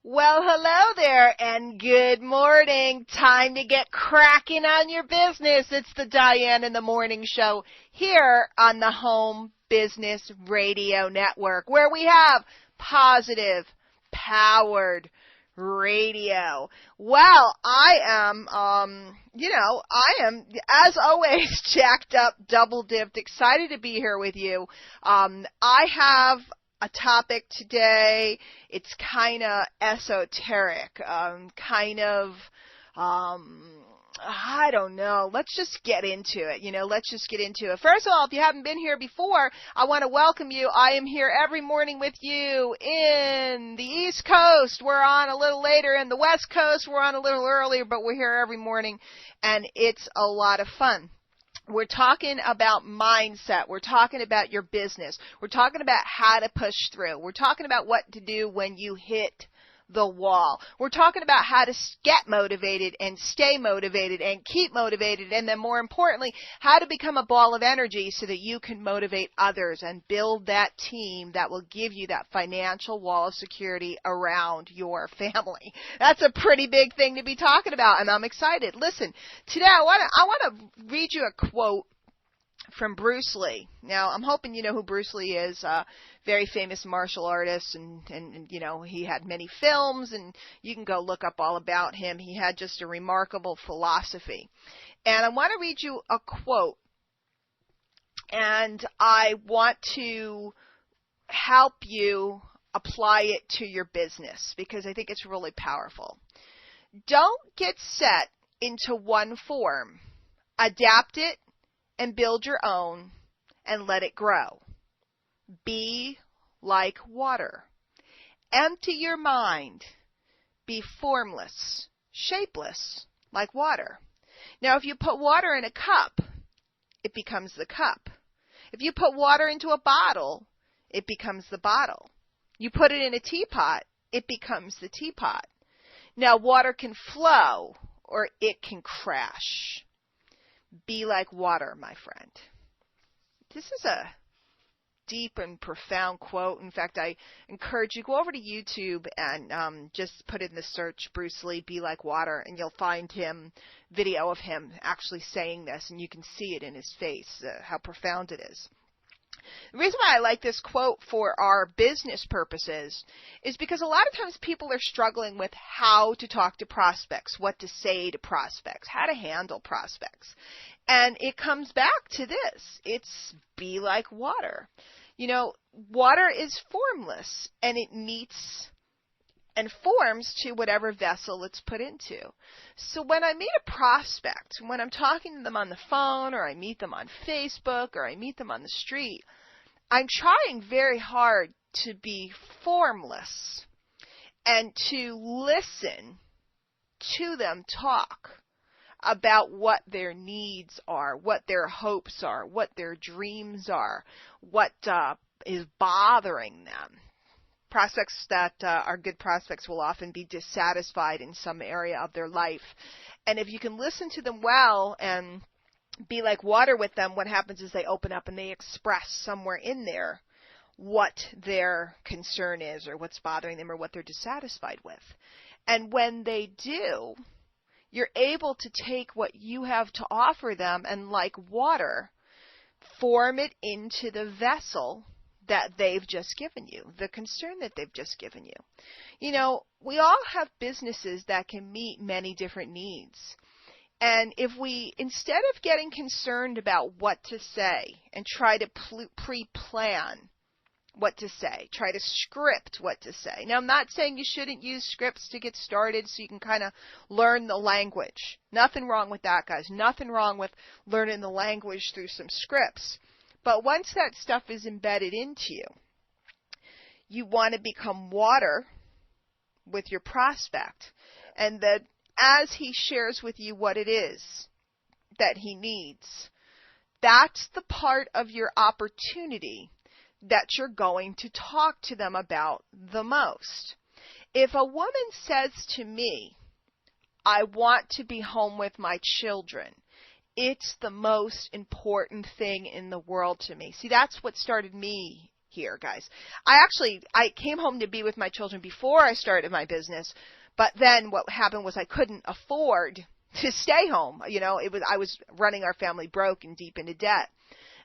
Well, hello there, and good morning. Time to get cracking on your business. It's the Diane in the Morning Show here on the Home Business Radio Network, where we have positive, powered radio. Well, I am, as always, jacked up, double-dipped, excited to be here with you. I have a topic today. It's kind of esoteric, I don't know. Let's just get into it. Let's just get into it. First of all, if you haven't been here before, I want to welcome you. I am here every morning with you in the East Coast. We're on a little later. In the West Coast, we're on a little earlier, but we're here every morning, and it's a lot of fun. We're talking about mindset. We're talking about your business. We're talking about how to push through. We're talking about what to do when you hit the wall. We're talking about how to get motivated and stay motivated and keep motivated, and then more importantly, how to become a ball of energy so that you can motivate others and build that team that will give you that financial wall of security around your family. That's a pretty big thing to be talking about, and I'm excited. Listen, today I want to read you a quote from Bruce Lee. Now, I'm hoping you know who Bruce Lee is, very famous martial artist, and he had many films, and you can go look up all about him. He had just a remarkable philosophy. And I want to read you a quote, and I want to help you apply it to your business because I think it's really powerful. Don't get set into one form. Adapt it and build your own, and let it grow. Be like water. Empty your mind. Be formless, shapeless, like water. Now, if you put water in a cup, it becomes the cup. If you put water into a bottle, it becomes the bottle. You put it in a teapot, it becomes the teapot. Now, water can flow, or it can crash. Be like water, my friend. This is a deep and profound quote. In fact, I encourage you, go over to YouTube and just put in the search Bruce Lee, Be Like Water, and you'll find video of him actually saying this, and you can see it in his face, how profound it is. The reason why I like this quote for our business purposes is because a lot of times people are struggling with how to talk to prospects, what to say to prospects, how to handle prospects. And it comes back to this. It's be like water. Water is formless, and it meets and forms to whatever vessel it's put into. So when I meet a prospect, when I'm talking to them on the phone, or I meet them on Facebook, or I meet them on the street, I'm trying very hard to be formless and to listen to them talk about what their needs are, what their hopes are, what their dreams are, what is bothering them. Prospects that are good prospects will often be dissatisfied in some area of their life. And if you can listen to them well and be like water with them, what happens is they open up and they express somewhere in there what their concern is, or what's bothering them, or what they're dissatisfied with. And when they do, you're able to take what you have to offer them and, like water, form it into the vessel that they've just given you, the concern that they've just given you. We all have businesses that can meet many different needs. And if we, instead of getting concerned about what to say and try to pre-plan what to say, try to script what to say. Now, I'm not saying you shouldn't use scripts to get started so you can kind of learn the language. Nothing wrong with that, guys. Nothing wrong with learning the language through some scripts. But once that stuff is embedded into you, you want to become water with your prospect. And that as he shares with you what it is that he needs, that's the part of your opportunity that you're going to talk to them about the most. If a woman says to me, I want to be home with my children, it's the most important thing in the world to me. See, that's what started me here, guys. I came home to be with my children before I started my business, but then what happened was I couldn't afford to stay home. I was running our family broke and deep into debt.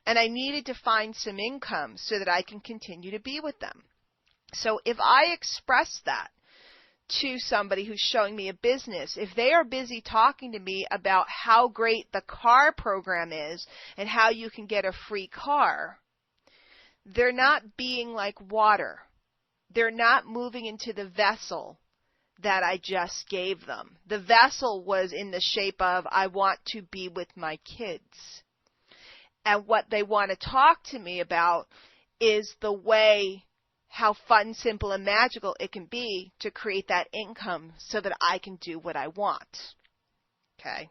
And I needed to find some income so that I can continue to be with them. So if I express that to somebody who's showing me a business, if they are busy talking to me about how great the car program is and how you can get a free car, they're not being like water. They're not moving into the vessel that I just gave them. The vessel was in the shape of, I want to be with my kids. And what they want to talk to me about is the way, how fun, simple, and magical it can be to create that income so that I can do what I want. Okay?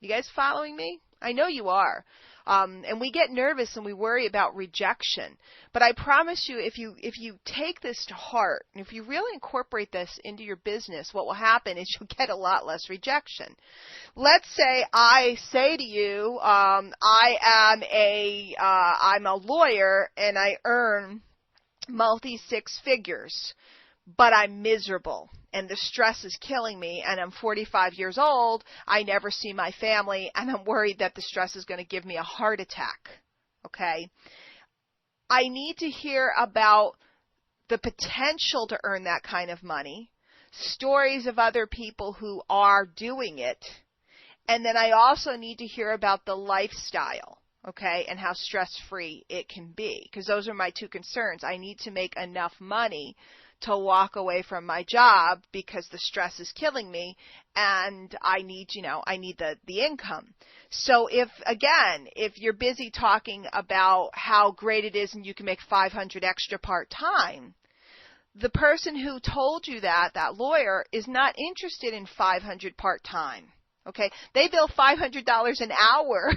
You guys following me? I know you are. And we get nervous and we worry about rejection. But I promise you, if you take this to heart, and if you really incorporate this into your business, what will happen is you'll get a lot less rejection. Let's say I say to you, I'm a lawyer and I earn multi-six figures, but I'm miserable and the stress is killing me, and I'm 45 years old, I never see my family, and I'm worried that the stress is going to give me a heart attack. Okay? I need to hear about the potential to earn that kind of money, stories of other people who are doing it, and then I also need to hear about the lifestyle. Okay, and how stress-free it can be, because those are my two concerns. I need to make enough money to walk away from my job because the stress is killing me, and I need the income. So if you're busy talking about how great it is and you can make $500 extra part-time, the person who told you that lawyer, is not interested in $500 part-time. Okay, they bill $500 an hour.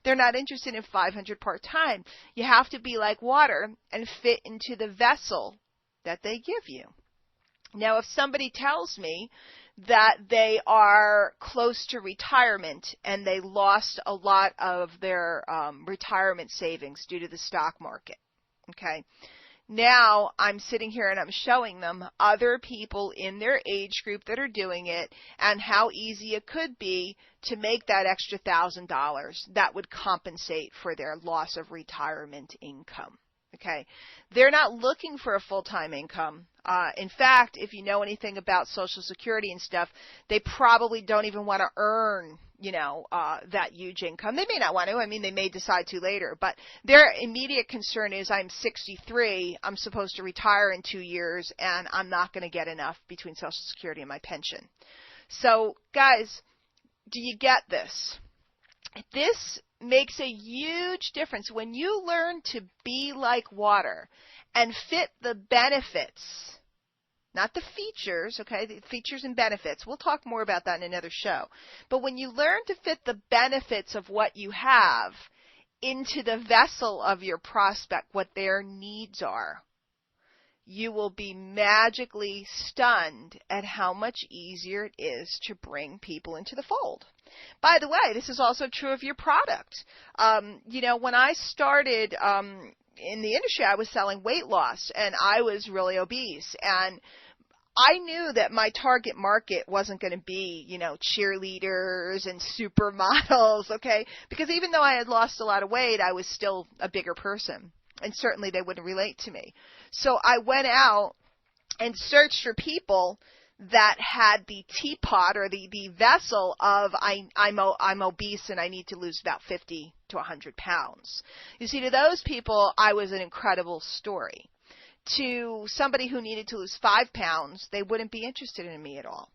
They're not interested in $500 part-time. You have to be like water and fit into the vessel that they give you. Now, if somebody tells me that they are close to retirement and they lost a lot of their retirement savings due to the stock market, okay, now I'm sitting here and I'm showing them other people in their age group that are doing it and how easy it could be to make that extra $1,000 that would compensate for their loss of retirement income. Okay, they're not looking for a full-time income. In fact, if you know anything about Social Security and stuff, they probably don't even want to earn, that huge income. They may not want to. I mean, they may decide to later. But their immediate concern is, I'm 63, I'm supposed to retire in 2 years, and I'm not going to get enough between Social Security and my pension. So, guys, do you get this? This makes a huge difference when you learn to be like water and fit the benefits, not the features, okay, the features and benefits. We'll talk more about that in another show. But when you learn to fit the benefits of what you have into the vessel of your prospect, what their needs are, you will be magically stunned at how much easier it is to bring people into the fold. By the way, this is also true of your product. When I started in the industry, I was selling weight loss, and I was really obese. And I knew that my target market wasn't going to be, cheerleaders and supermodels, okay? Because even though I had lost a lot of weight, I was still a bigger person. And certainly they wouldn't relate to me. So I went out and searched for people that had the teapot or the vessel of I'm obese and I need to lose about 50 to 100 pounds. You see, to those people, I was an incredible story. To somebody who needed to lose 5 pounds, they wouldn't be interested in me at all.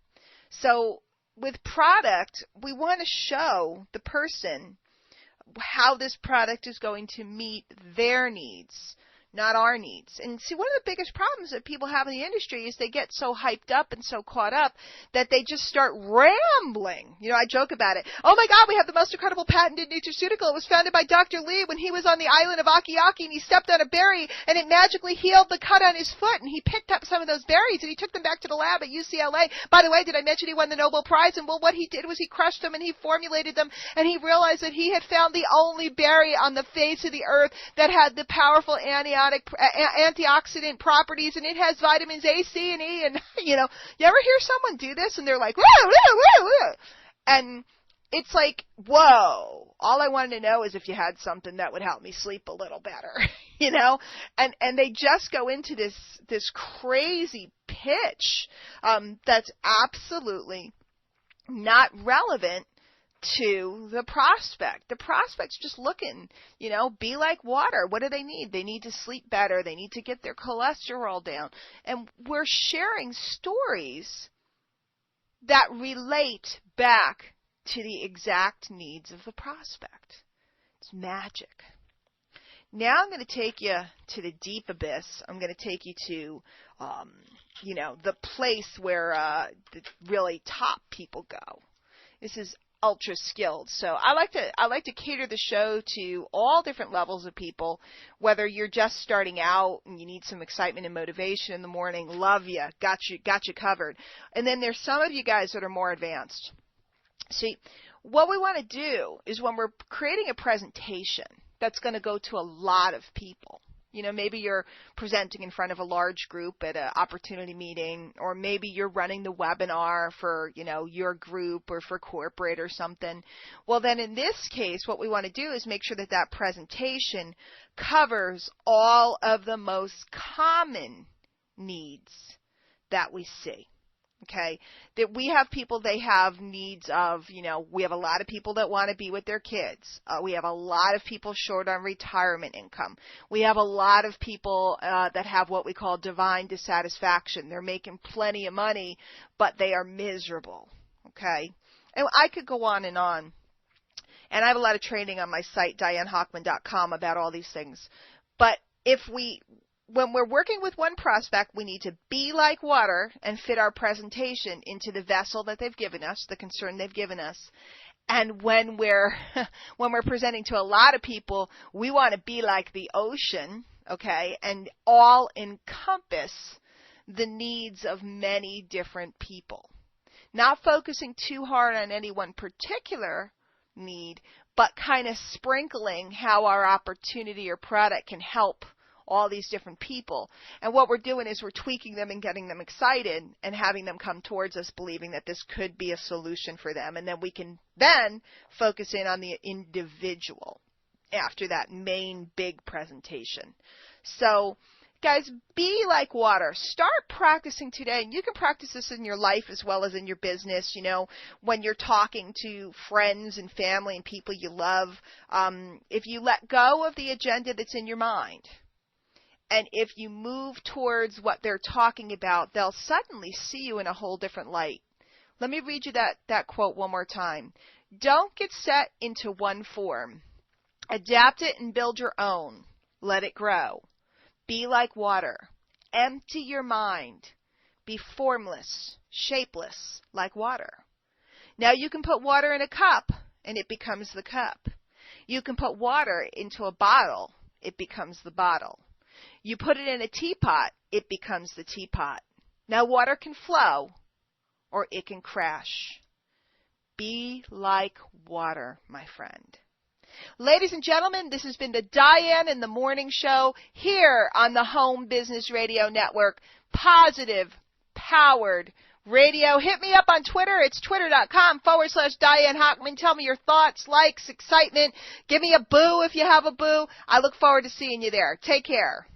So with product, we want to show the person how this product is going to meet their needs, not our needs. And see, one of the biggest problems that people have in the industry is they get so hyped up and so caught up that they just start rambling. I joke about it. Oh my God, we have the most incredible patented nutraceutical. It was founded by Dr. Lee when he was on the island of Akiyaki, and he stepped on a berry and it magically healed the cut on his foot, and he picked up some of those berries and he took them back to the lab at UCLA. By the way, did I mention he won the Nobel Prize? And what he did was he crushed them and he formulated them, and he realized that he had found the only berry on the face of the earth that had the powerful antioxidant antioxidant properties, and it has vitamins A, C, and E, and, you ever hear someone do this, and they're like, woo, woo, woo, woo. And it's like, whoa, all I wanted to know is if you had something that would help me sleep a little better, and they just go into this crazy pitch, that's absolutely not relevant to the prospect. The prospect's just looking, be like water. What do they need? They need to sleep better. They need to get their cholesterol down. And we're sharing stories that relate back to the exact needs of the prospect. It's magic. Now I'm going to take you to the deep abyss. I'm going to take you to, the place where the really top people go. This is ultra skilled. So I like to cater the show to all different levels of people, whether you're just starting out and you need some excitement and motivation in the morning. Love you. Got you covered. And then there's some of you guys that are more advanced. See, what we want to do is when we're creating a presentation that's going to go to a lot of people, maybe you're presenting in front of a large group at an opportunity meeting, or maybe you're running the webinar for, your group or for corporate or something. Well, then in this case, what we want to do is make sure that presentation covers all of the most common needs that we see. Okay, that we have people, they have needs of, we have a lot of people that want to be with their kids. We have a lot of people short on retirement income. We have a lot of people that have what we call divine dissatisfaction. They're making plenty of money, but they are miserable. Okay, and I could go on. And I have a lot of training on my site, dianehockman.com, about all these things. But when we're working with one prospect, we need to be like water and fit our presentation into the vessel that they've given us, the concern they've given us. And when we're presenting to a lot of people, we want to be like the ocean, okay, and all encompass the needs of many different people. Not focusing too hard on any one particular need, but kind of sprinkling how our opportunity or product can help all these different people. And what we're doing is we're tweaking them and getting them excited and having them come towards us believing that this could be a solution for them. And then we can then focus in on the individual after that main big presentation. So guys, be like water. Start practicing today. And you can practice this in your life as well as in your business, when you're talking to friends and family and people you love. If you let go of the agenda that's in your mind, and if you move towards what they're talking about, they'll suddenly see you in a whole different light. Let me read you that quote one more time. Don't get set into one form. Adapt it and build your own. Let it grow. Be like water. Empty your mind. Be formless, shapeless, like water. Now you can put water in a cup, and it becomes the cup. You can put water into a bottle. It becomes the bottle. You put it in a teapot, it becomes the teapot. Now water can flow or it can crash. Be like water, my friend. Ladies and gentlemen, this has been the Diane in the Morning Show here on the Home Business Radio Network. Positive, powered radio. Hit me up on Twitter. It's twitter.com/Diane Hockman. Tell me your thoughts, likes, excitement. Give me a boo if you have a boo. I look forward to seeing you there. Take care.